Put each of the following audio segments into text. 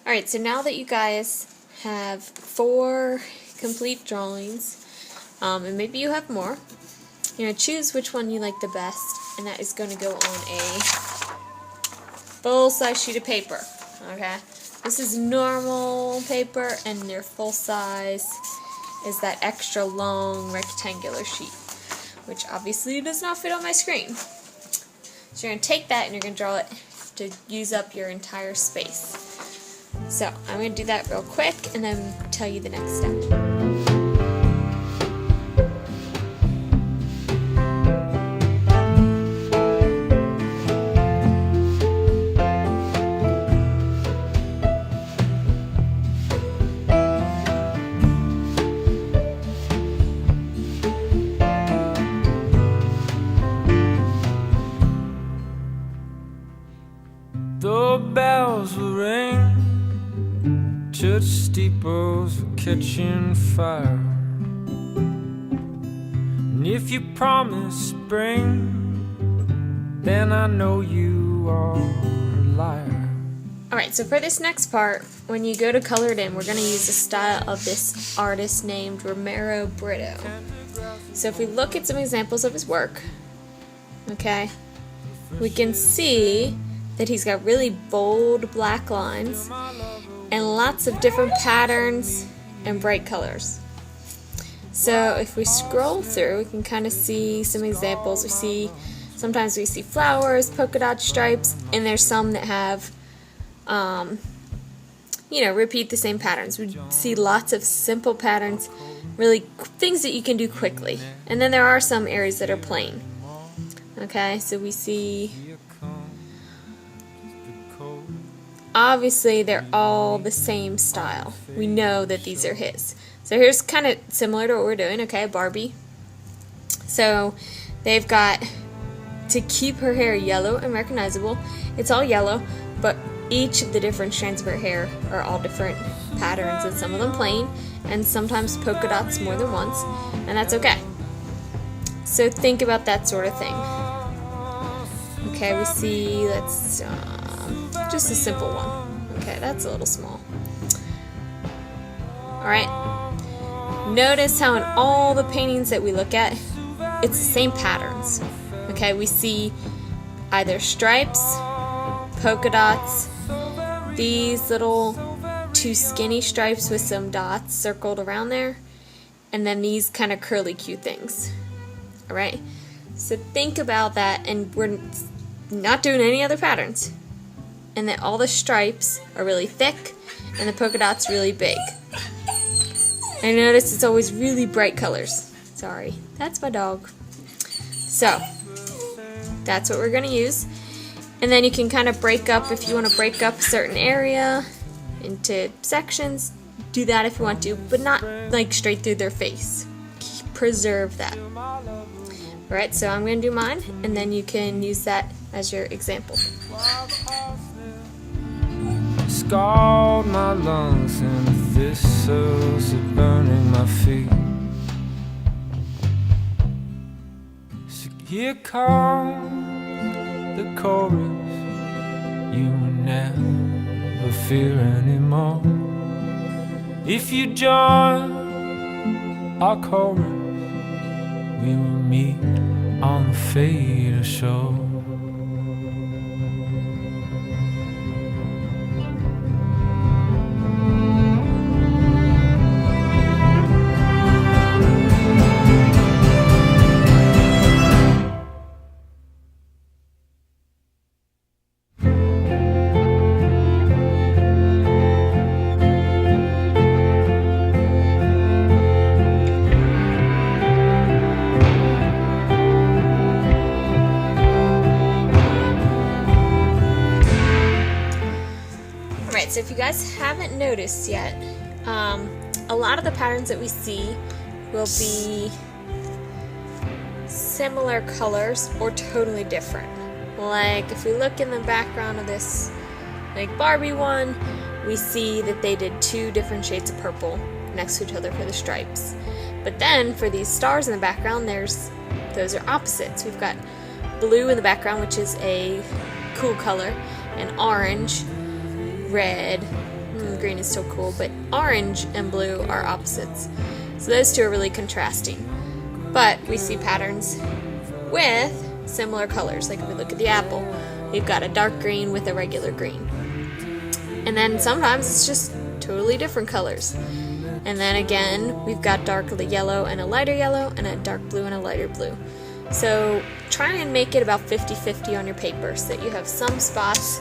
Alright, so now that you guys have 4 complete drawings, and maybe you have more, you're going to choose which one you like the best, and that is going to go on a full-size sheet of paper. Okay? This is normal paper, and their full size is that extra long rectangular sheet, which obviously does not fit on my screen. So you're going to take that and you're going to draw it to use up your entire space. So I'm going to do that real quick and then tell you the next step. The bells will ring, church steeples are catching fire. And if you promise spring, then I know you are a liar. Alright, so for this next part, when you go to color it in, we're going to use the style of this artist named Romero Britto. So if we look at some examples of his work, okay, we can see that he's got really bold black lines and lots of different patterns and bright colors. So if we scroll through, we can kind of see some examples. Sometimes we see flowers, polka dot stripes, and there's some that have, repeat the same patterns. We see lots of simple patterns, really things that you can do quickly. And then there are some areas that are plain. Okay, so we see, obviously they're all the same style. We know that these are his. So here's kind of similar to what we're doing, okay, Barbie. So they've got, to keep her hair yellow and recognizable, it's all yellow, but each of the different strands of her hair are all different patterns, and some of them plain, and sometimes polka dots more than once, and that's okay. So think about that sort of thing. Okay, we see, let's, just a simple one. Okay, that's a little small. Alright, notice how in all the paintings that we look at, it's the same patterns. Okay, we see either stripes, polka dots, these little 2 skinny stripes with some dots circled around there, and then these kind of curly cute things. Alright, so think about that, and we're not doing any other patterns. And that all the stripes are really thick and the polka dots really big. And notice it's always really bright colors. Sorry, that's my dog. So that's what we're going to use. And then you can kind of break up, if you want to break up a certain area into sections, do that if you want to, but not like straight through their face. Preserve that. Alright, so I'm going to do mine, and then you can use that as your example. Scald my lungs and the thistles are burning my feet. So here comes the chorus, you will never fear anymore. If you join our chorus, we will meet on the fatal shore. So if you guys haven't noticed yet, a lot of the patterns that we see will be similar colors or totally different. Like if we look in the background of this like Barbie one, we see that they did 2 different shades of purple next to each other for the stripes. But then for these stars in the background, those are opposites. We've got blue in the background, which is a cool color, and orange, red, green is so cool, but orange and blue are opposites. So those two are really contrasting. But we see patterns with similar colors. Like if we look at the apple, we've got a dark green with a regular green. And then sometimes it's just totally different colors. And then again, we've got dark yellow and a lighter yellow, and a dark blue and a lighter blue. So try and make it about 50-50 on your paper, so that you have some spots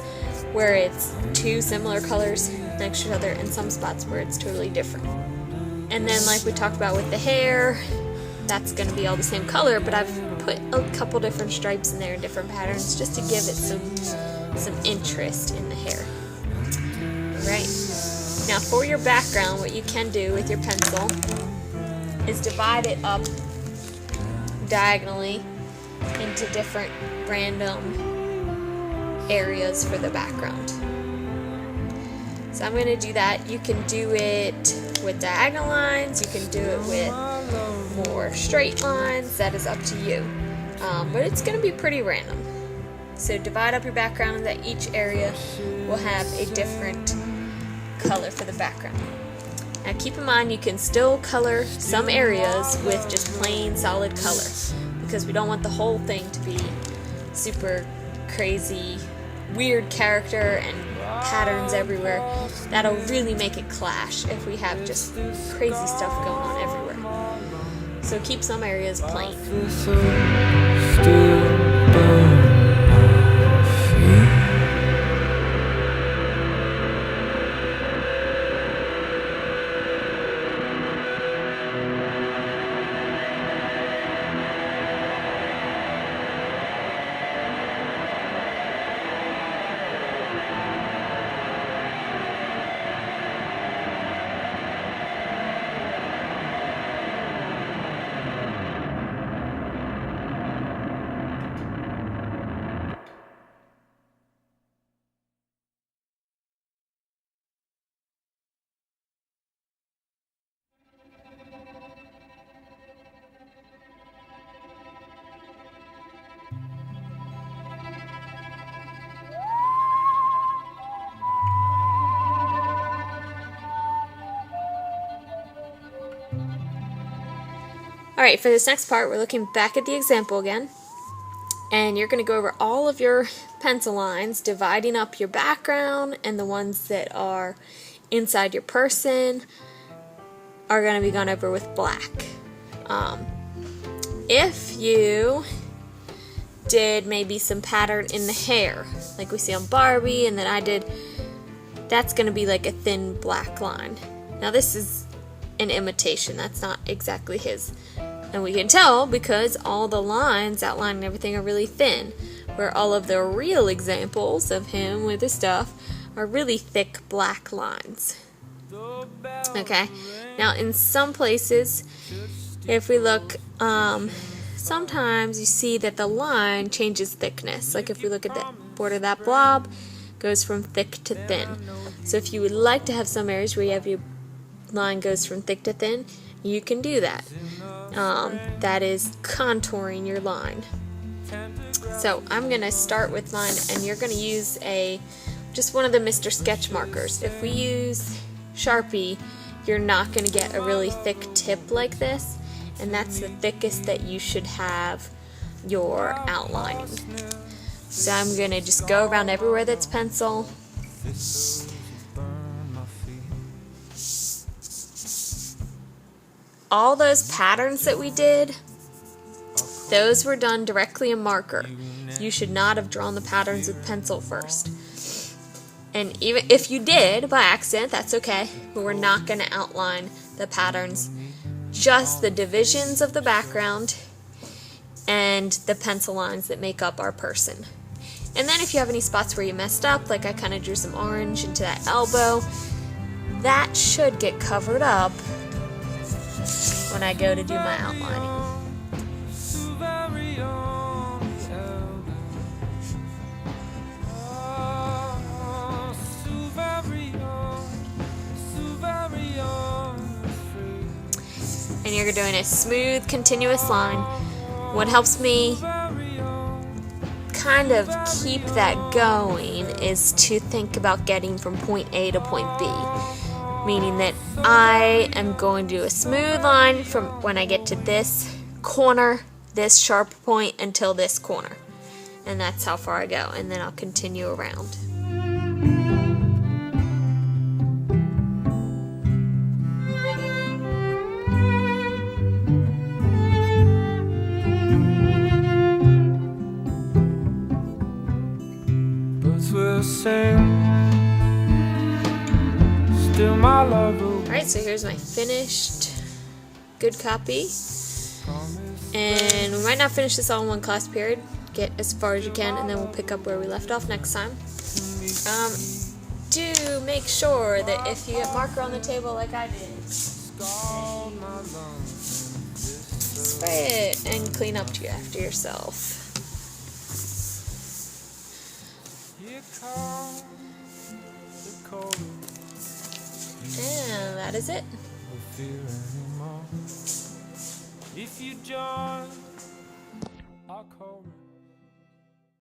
where it's two similar colors next to each other, and some spots where it's totally different. And then like we talked about with the hair, that's going to be all the same color, but I've put a couple different stripes in there in different patterns just to give it some interest in the hair. Alright, now for your background, what you can do with your pencil is divide it up diagonally into different random areas for the background. So I'm going to do that. You can do it with diagonal lines, you can do it with more straight lines, that is up to you. But it's going to be pretty random. So divide up your background and that each area will have a different color for the background. Now keep in mind you can still color some areas with just plain solid color, because we don't want the whole thing to be super crazy, weird character and patterns everywhere. That'll really make it clash if we have just crazy stuff going on everywhere. So keep some areas plain. Alright, for this next part, we're looking back at the example again. And you're going to go over all of your pencil lines, dividing up your background, and the ones that are inside your person are going to be gone over with black. If you did maybe some pattern in the hair, like we see on Barbie and then I did, that's going to be like a thin black line. Now this is an imitation, that's not exactly his. And we can tell because all the lines outlining everything are really thin, where all of the real examples of him with his stuff are really thick black lines. Okay, now in some places, if we look, sometimes you see that the line changes thickness. Like if we look at the border of that blob, goes from thick to thin. So if you would like to have some areas where you have your line goes from thick to thin, you can do that. That is contouring your line. So I'm going to start with mine, and you're going to use just one of the Mr. Sketch markers. If we use Sharpie, you're not going to get a really thick tip like this, and that's the thickest that you should have your outlining. So I'm going to just go around everywhere that's pencil. All those patterns that we did, those were done directly in marker. You should not have drawn the patterns with pencil first. And even if you did by accident, that's okay, but we're not going to outline the patterns, just the divisions of the background and the pencil lines that make up our person. And then if you have any spots where you messed up, like I kind of drew some orange into that elbow, that should get covered up when I go to do my outlining. And you're doing a smooth, continuous line. What helps me kind of keep that going is to think about getting from point A to point B. Meaning that I am going to do a smooth line from when I get to this corner, this sharp point, until this corner. And that's how far I go. And then I'll continue around. Will sing. Still my love. Alright, so here's my finished good copy. And we might not finish this all in one class period. Get as far as you can, and then we'll pick up where we left off next time. Do make sure that if you get marker on the table like I did, spray it and clean up after yourself. And that is it. If you join